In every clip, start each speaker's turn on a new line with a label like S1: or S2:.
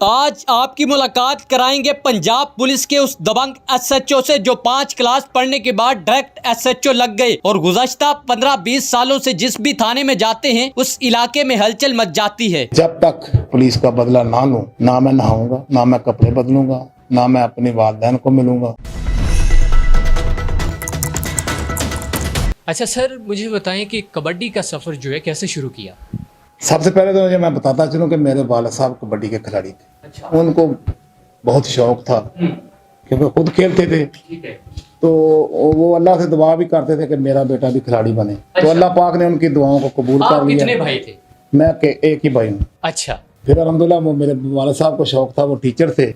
S1: आज आपकी मुलाकात कराएंगे पंजाब पुलिस के उस दबंग एसएचओ से जो 5 क्लास पढ़ने के बाद डायरेक्ट एसएचओ लग गए और गुज़श्ता 15-20 सालों से जिस भी थाने में जाते हैं उस इलाके में हलचल मच जाती है।
S2: जब तक पुलिस का बदला ना लूं, ना मैं नहाऊंगा, ना मैं कपड़े बदलूंगा, ना मैं अपनी वालिदैन को मिलूंगा।
S3: अच्छा सर, मुझे बताएं कि कबड्डी का सफ़र जो है कैसे शुरू किया?
S2: सबसे पहले तो मैं बताता चलूं कि मेरे वालिद साहब कबड्डी के खिलाड़ी थे।
S3: अच्छा।
S2: उनको बहुत शौक था क्योंकि खुद खेलते थे।
S3: ठीक है।
S2: तो वो अल्लाह से दुआ भी करते थे कि मेरा बेटा भी खिलाड़ी बने।
S3: अच्छा।
S2: तो अल्लाह पाक ने उनकी दुआओं को कबूल कर
S3: आप
S2: लिया।
S3: कितने भाई थे?
S2: मैं एक ही भाई हूँ।
S3: अच्छा।
S2: फिर अल्हम्दुलिल्लाह वो मेरे वालिद साहब को शौक था, वो टीचर थे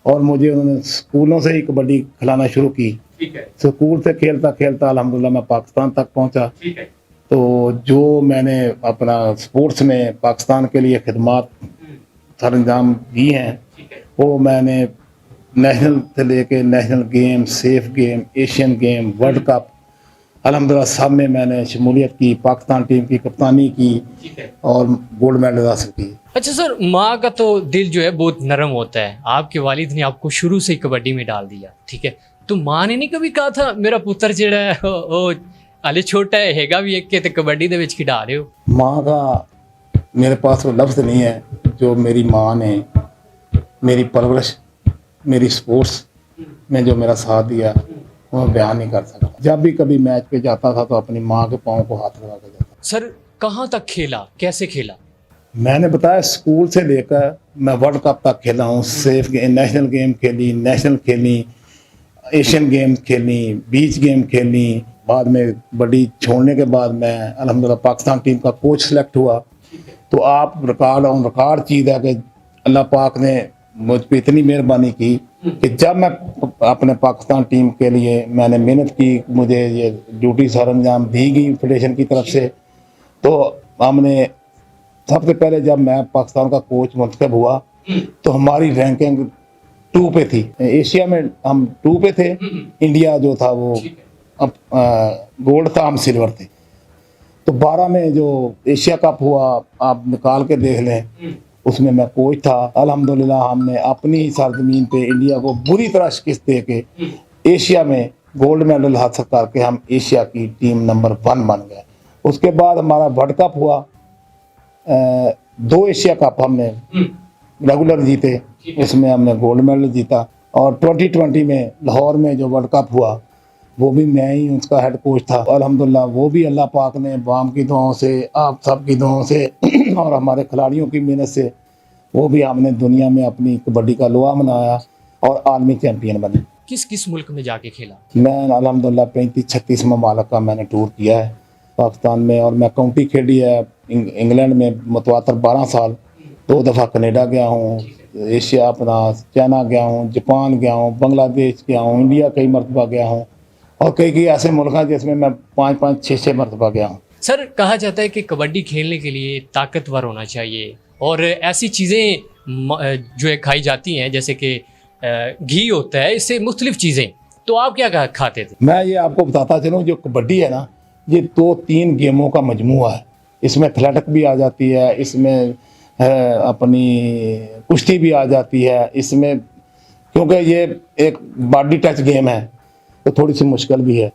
S2: और मुझे उन्होंने स्कूलों से ही कबड्डी खिलाना शुरू की।
S3: ठीक है।
S2: स्कूल से खेलता खेलता अल्हम्दुलिल्लाह मैं पाकिस्तान तक पहुंचा।
S3: ठीक है।
S2: तो जो मैंने अपना स्पोर्ट्स में पाकिस्तान के लिए खिदमात सर अंजाम दी हैं, वो मैंने नेशनल से लेके national game, safe game, Asian game, world cup अल्हम्दुलिल्लाह सब में मैंने शमूलियत की, पाकिस्तान टीम की कप्तानी की और गोल्ड मेडल हासिल की।
S3: अच्छा सर, माँ का तो दिल जो है बहुत नरम होता है। आपके वालिद ने आपको शुरू से ही कबड्डी में डाल दिया, ठीक है, तो माँ ने नहीं कभी कहा था मेरा पुत्र जेड़ा है वो हाले छोटा हैगा भी एक के ते कबड्डी दे विच खिडा रहे हो?
S2: माँ का मेरे पास वो लफ्ज़ नहीं है जो मेरी माँ ने मेरी परवरिश, मेरी स्पोर्ट्स में जो मेरा साथ दिया वो बयान नहीं कर सकता। जब भी कभी मैच पे जाता था तो अपनी माँ के पाँव को हाथ लगा के जाता।
S3: सर कहाँ तक खेला, कैसे खेला?
S2: मैंने बताया स्कूल से लेकर मैं वर्ल्ड कप तक खेला हूँ। सेफ गेम, नेशनल गेम खेली, नेशनल खेली, एशियन गेम खेली, बीच गेम खेली। बाद में बड़ी छोड़ने के बाद मैं अल्हम्दुलिल्लाह पाकिस्तान टीम का कोच सेलेक्ट हुआ। तो आप रिकॉर्ड ऑन रिकॉर्ड चीज़ है कि अल्लाह पाक ने मुझ पर इतनी मेहरबानी की कि जब मैं अपने पाकिस्तान टीम के लिए मैंने मेहनत की, मुझे ये ड्यूटी सर अंजाम दी गई फेडरेशन की तरफ से। तो हमने सबसे पहले जब मैं पाकिस्तान का कोच मुंतखब हुआ तो हमारी रैंकिंग 2 पे थी। एशिया में हम 2 पे थे, इंडिया जो था वो अब गोल्ड था, हम सिल्वर थे। तो 12 में जो एशिया कप हुआ आप निकाल के देख लें, उसमें मैं कोच था। अल्हम्दुलिल्लाह हमने अपनी ही सरजमीन पे इंडिया को बुरी तरह शिकस्त दे के एशिया में गोल्ड मेडल हासिल करके हम एशिया की टीम नंबर 1 बन गए। उसके बाद हमारा वर्ल्ड कप हुआ, 2 एशिया कप हमने रेगुलर जीते, इसमें हमने गोल्ड मेडल जीता। और 2020 में लाहौर में जो वर्ल्ड कप हुआ वो भी मैं ही उसका हेड कोच था। अल्हम्दुलिल्लाह वो भी अल्लाह पाक ने वाम की दुआओं से, आप सब की दुआओं से और हमारे खिलाड़ियों की मेहनत से वो भी हमने दुनिया में अपनी कबड्डी का लोहा मनाया और आलमी चैम्पियन बने।
S3: किस किस मुल्क में जाके खेला?
S2: मैं अल्हम्दुलिल्लाह 35-36 ममालिक का मैंने टूर किया है पाकिस्तान में। और मैं काउंटी खेली है इंग्लैंड में मुतवातर 12 साल, 2 दफ़ा कनेडा गया हूँ, एशिया अपना चाइना गया हूँ, जापान गया हूँ, बांग्लादेश गया हूँ, इंडिया कई मरतबा गया हूँ और कई ऐसे मुल्क हैं जिसमें मैं 5-5, 6-6 मरतबा गया हूँ।
S3: सर कहा जाता है कि कबड्डी खेलने के लिए ताकतवर होना चाहिए और ऐसी चीज़ें जो है खाई जाती हैं जैसे कि घी होता है, इससे मुख्तलिफ चीज़ें, तो आप क्या खाते थे?
S2: मैं ये आपको बताता चलूँ, जो कबड्डी है ना ये 2-3 गेमों का मजमूआ है। इसमें एथलेटिक भी आ जाती है, इसमें अपनी कुश्ती भी आ जाती है, इसमें क्योंकि ये एक बॉडी टच गेम है तो थोड़ी सी मुश्किल भी है।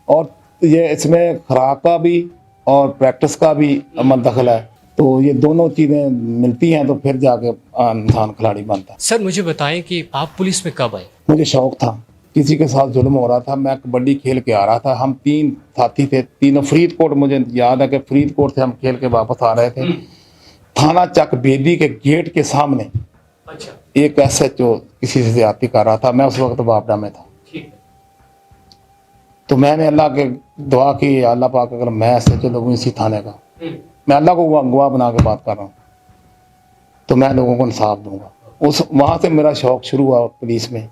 S2: और ये इसमें खुराक का भी और प्रैक्टिस का भी अमल दखल है। तो ये दोनों चीज़ें मिलती हैं तो फिर जाके इंसान खिलाड़ी बनता है।
S3: सर मुझे बताएं कि आप पुलिस में कब आए?
S2: मुझे शौक था, किसी के साथ जुल्म हो रहा था, मैं कबड्डी खेल के आ रहा था। हम 3 साथी थे, तीनों फरीदकोट, मुझे याद है कि फरीदकोट से हम खेल के वापस आ रहे थे। थाना चक बेदी के गेट के सामने
S3: अच्छा। एक
S2: SHO किसी से ज्यादती कर रहा था। मैं उस वक्त बापडा में था। तो मैंने अल्लाह के दुआ की, अल्लाह पाक अगर मैं SHO लोगों इसी थाने का, मैं अल्लाह को गवाह बना के बात कर रहा हूँ, तो मैं लोगों को इंसाफ दूंगा। वहाँ से मेरा शौक़ शुरू हुआ पुलिस में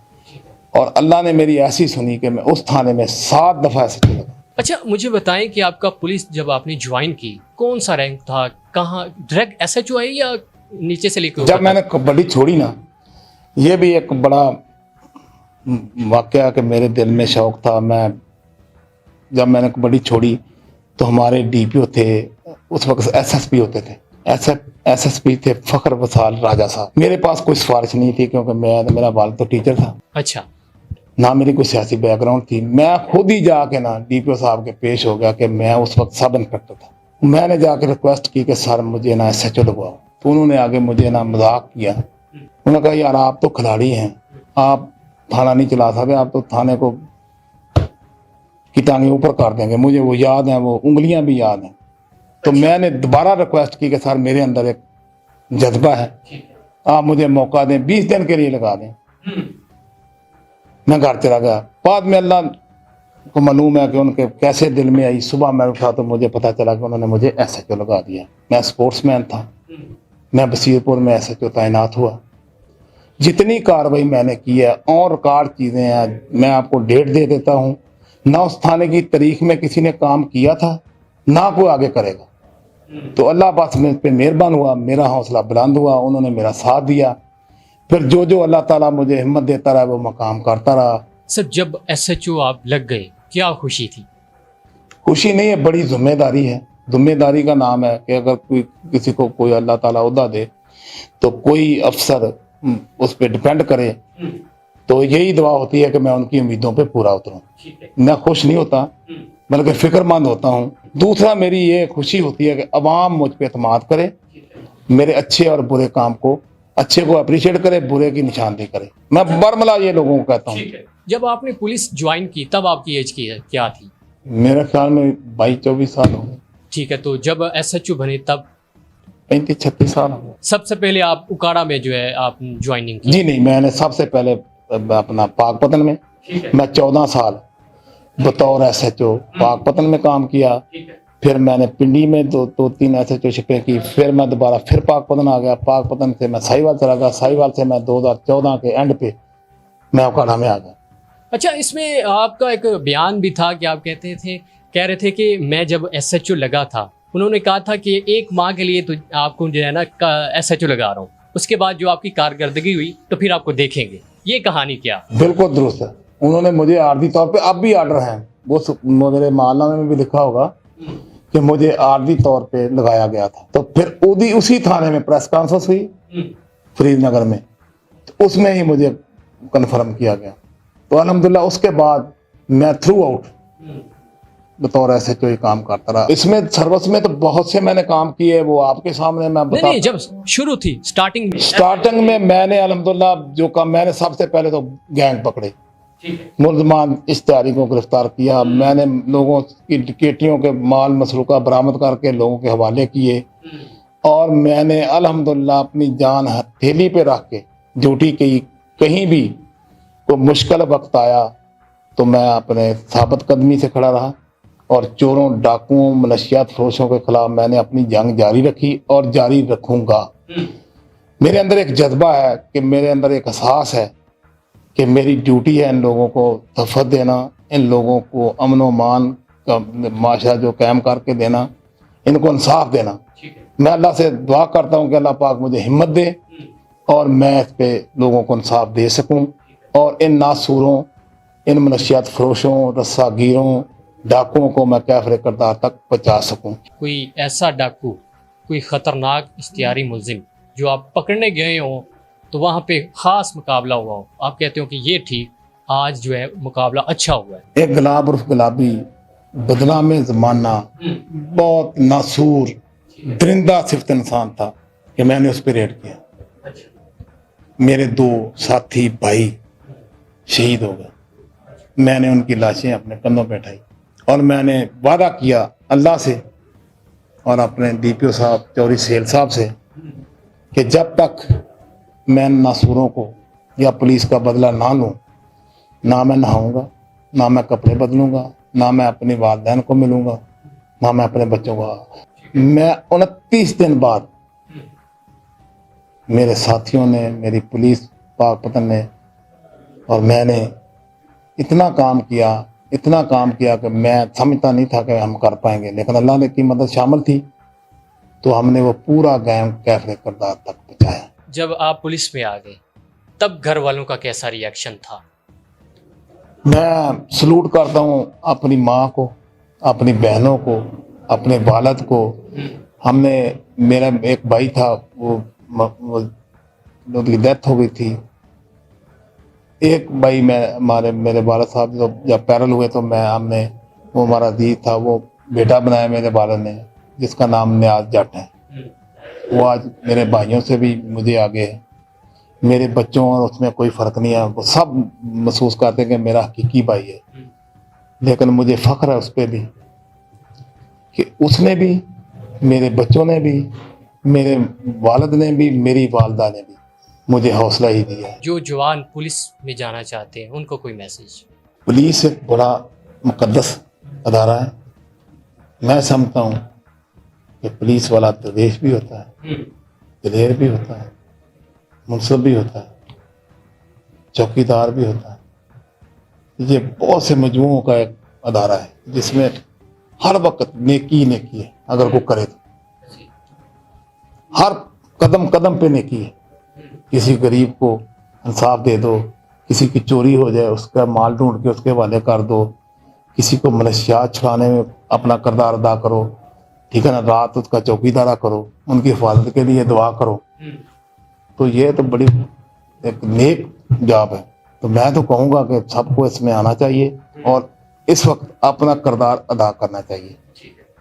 S2: और अल्लाह ने मेरी ऐसी सुनी कि मैं उस थाने में 7 दफ़ा SHO लगा।
S3: अच्छा मुझे बताएं कि आपका पुलिस जब आपने ज्वाइन की कौन सा रैंक था, कहाँ डायरेक्ट SHO आई या नीचे से लेकर?
S2: जब मैंने कबड्डी छोड़ी ना, ये भी एक बड़ा वाक़या कि मेरे दिल में शौक़ था। जब मैंने कबड्डी छोड़ी तो हमारे DPO थे, उस वक्त SSP होते थे, SSP थे फखर वसाल राजा साहब। मेरे पास कोई सिफारिश नहीं थी क्योंकि मेरा वालिद तो टीचर था,
S3: अच्छा।
S2: ना मेरी कोई सियासी बैकग्राउंड थी। मैं खुद ही जाके ना DPO साहब के पेश हो गया कि मैं उस वक्त सब इंस्पेक्टर था। मैंने जाके रिक्वेस्ट की कि सर मुझे ना SHO लगवाओ, तो उन्होंने आगे मुझे ना मजाक किया। उन्होंने कहा यार आप तो खिलाड़ी हैं, आप थाना नहीं चला सकते, आप तो थाने को की टांगे ऊपर कर देंगे। मुझे वो याद है, वो उंगलियां भी याद हैं। तो मैंने दोबारा रिक्वेस्ट की कि सर मेरे अंदर एक जज्बा है, आप मुझे मौका दें, 20 दिन के लिए लगा दें। मैं घर चला गया। बाद में अल्लाह को मालूम है कि उनके कैसे दिल में आई। सुबह मैं उठा तो मुझे पता चला कि उन्होंने मुझे SHO लगा दिया। मैं स्पोर्ट्समैन था, मैं बसीरपुर में SHO तैनात हुआ। जितनी कार्रवाई मैंने की है और रिकॉर्ड चीज़ें हैं, मैं आपको डेट दे देता हूँ। ना उस थाने की तारीख में किसी ने काम किया था, ना कोई आगे करेगा। तो अल्लाह पाक मेरे पे मेहरबान हुआ, मेरा हौसला बुलंद हुआ, उन्होंने मेरा साथ दिया। फिर जो अल्लाह ताला मुझे हिम्मत देता रहा वो मकाम करता रहा।
S3: सर जब SHO आप लग गए क्या खुशी थी?
S2: खुशी नहीं है, बड़ी जिम्मेदारी है। जिम्मेदारी का नाम है कि अगर कोई किसी को कोई अल्लाह ताला ओहदा दे तो कोई अफसर उस पर डिपेंड करे, तो यही दुआ होती है कि मैं उनकी उम्मीदों पे पूरा उतरूं। मैं खुश नहीं होता बल्कि फिक्रमंद होता हूँ। दूसरा मेरी ये खुशी होती है कि अवाम मुझ पे एतमाद करे, मेरे अच्छे और बुरे काम को, अच्छे को अप्रिशिएट करे, बुरे की निशानदेही करे। मैं बरमला ये लोगों को कहता हूँ।
S3: जब आपने पुलिस ज्वाइन की तब आपकी एज क्या थी?
S2: मेरे ख्याल में 22-24 साल हो गए।
S3: ठीक है, तो जब SHO बने तब
S2: 35-36 साल हो गए।
S3: सबसे पहले आप उकाड़ा में जो है आप ज्वाइनिंग की?
S2: जी नहीं, मैंने सबसे पहले अपना पाकपतन में, मैं 14 साल बतौर SHO पाकपतन में काम किया। फिर मैंने पिंडी में दो तीन SHO शिपें की। फिर मैं दोबारा फिर पाकपतन आ गया। पाकपतन से मैं साहिवाल चला गया। साहिवाल से मैं 2014 के एंड पे मैं उकाड़ा में आ गया।
S3: अच्छा, इसमें आपका एक बयान भी था कि आप कह रहे थे कि मैं जब SHO लगा था, उन्होंने कहा था कि 1 माह के लिए तो आपको जो है ना SHO लगा रहा हूँ, उसके बाद जो आपकी कारकर्दगी हुई तो फिर आपको देखेंगे। ये कहानी क्या?
S2: बिल्कुल दुरुस्त है। उन्होंने मुझे आर्जी तौर पे, अब भी आर्डर हैं, वो मेरे मालनामे में भी लिखा होगा कि मुझे आर्जी तौर पे लगाया गया था। तो फिर उसी थाने में प्रेस कॉन्फ्रेंस हुई फरीदनगर में, तो उसमें ही मुझे कन्फर्म किया गया। तो अल्हम्दुलिल्लाह उसके बाद मैं थ्रू आउट बतौर SHO ही काम करता रहा। इसमें सर्विस में तो बहुत से मैंने काम किए, वो आपके सामने मैं बता।
S3: नहीं, जब शुरू थी
S2: स्टार्टिंग में मैंने अल्हम्दुलिल्लाह जो काम, मैंने सबसे पहले तो गैंग पकड़े, मुलजमान इश्तिहारी को गिरफ्तार किया। मैंने लोगों की डिकेटियों के माल मसरूका बरामद करके लोगों के हवाले किए, और मैंने अल्हम्दुलिल्लाह अपनी जान हथेली पे रख के ड्यूटी की। कहीं भी कोई मुश्किल वक्त आया तो मैं अपने साबित कदमी से खड़ा रहा, और चोरों, डाकुओं, मनशियात फरोशों के खिलाफ मैंने अपनी जंग जारी रखी और जारी रखूंगा। मेरे अंदर एक जज्बा है कि मेरे अंदर एक एहसास है कि मेरी ड्यूटी है इन लोगों को तहफ़्फ़ुज़ देना, इन लोगों को अमन व मान का माशरा जो कायम करके देना, इनको इंसाफ देना। मैं अल्लाह से दुआ करता हूँ कि अल्लाह पाक मुझे हिम्मत दे और मैं इस पे लोगों को इंसाफ दे सकूँ, और इन नासूरों, इन मनशियात फरोशों, रस्सागीरों, डाकुओं को मैं कैफरे किरदार तक पहुँचा सकूँ।
S3: कोई ऐसा डाकू, कोई ख़तरनाक इश्तिहारी मुलजिम जो आप पकड़ने गए हो तो वहाँ पे ख़ास मुकाबला हुआ हो, आप कहते हो कि ये ठीक, आज जो है मुकाबला अच्छा हुआ है?
S2: एक गुलाब उर्फ गुलाबी, बदनाम ज़माना, बहुत नासूर दरिंदा सिफ्त इंसान था कि मैंने उस पर रेड किया। मेरे 2 साथी भाई शहीद हो गए। मैंने उनकी लाशें अपने कंधों पे उठाई, और मैंने वादा किया अल्लाह से और अपने DPO साहब चौधरी सेल साहब से कि जब तक मैं नासूरों को या पुलिस का बदला ना लूँ, ना मैं नहाऊंगा, ना मैं कपड़े बदलूंगा, ना मैं अपने वालिदैन को मिलूंगा, ना मैं अपने बच्चों को। मैं 29 दिन बाद मेरे साथियों ने, मेरी पुलिस पाकपतन ने और मैंने इतना काम किया कि मैं समझता नहीं था कि हम कर पाएंगे, लेकिन अल्लाह ने की मदद शामिल थी, तो हमने वो पूरा गैंग कैफरे किरदार तक पहुँचाया।
S3: जब आप पुलिस में आ गए तब घर वालों का कैसा रिएक्शन था?
S2: मैं सलूट करता हूँ अपनी माँ को, अपनी बहनों को, अपने वालिद को, हमने, मेरा एक भाई था, वो उसकी डेथ हो गई थी। एक भाई मेरे वाला साहब जब पैरल हुए तो हमने, वो हमारा अजीज था, वो बेटा बनाया मेरे वाला ने, जिसका नाम नियाज जट है। वो आज मेरे भाइयों से भी मुझे आगे है। मेरे बच्चों और उसमें कोई फ़र्क नहीं है, वो सब महसूस करते हैं कि मेरा हकीकी भाई है। लेकिन मुझे फ़ख्र है उस पर भी कि उसने भी, मेरे बच्चों ने भी, मेरे वालिद ने भी, मेरी वालदा ने भी मुझे हौसला ही दिया है।
S3: जो जवान पुलिस में जाना चाहते हैं उनको कोई मैसेज?
S2: पुलिस एक बड़ा मुकद्दस अदारा है। मैं समझता हूँ कि पुलिस वाला दरवेश भी होता है, दिलेर भी होता है, मुनसिफ भी होता है, चौकीदार भी होता है। ये बहुत से मजमूओं का एक अदारा है जिसमें हर वक्त नेकी नेकी है। अगर कोई करे तो हर कदम कदम पे नेकी है। किसी गरीब को इंसाफ दे दो, किसी की चोरी हो जाए उसका माल ढूंढ के उसके हवाले कर दो, किसी को मनशियात छुड़ाने में अपना किरदार अदा करो, ठीक है ना, रात उसका चौकीदारा करो, उनकी हिफाजत के लिए दुआ करो। तो ये तो बड़ी एक नेक जॉब है। तो मैं तो कहूँगा कि सबको इसमें आना चाहिए और इस वक्त अपना किरदार अदा करना चाहिए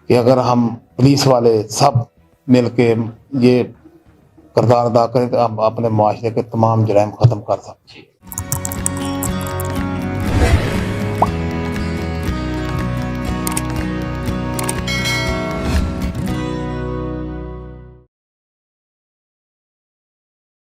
S2: कि अगर हम पुलिस वाले सब मिल के ये किरदार अदा करें तो हम अपने माशरे के तमाम जराइम ख़त्म कर सकते हैं।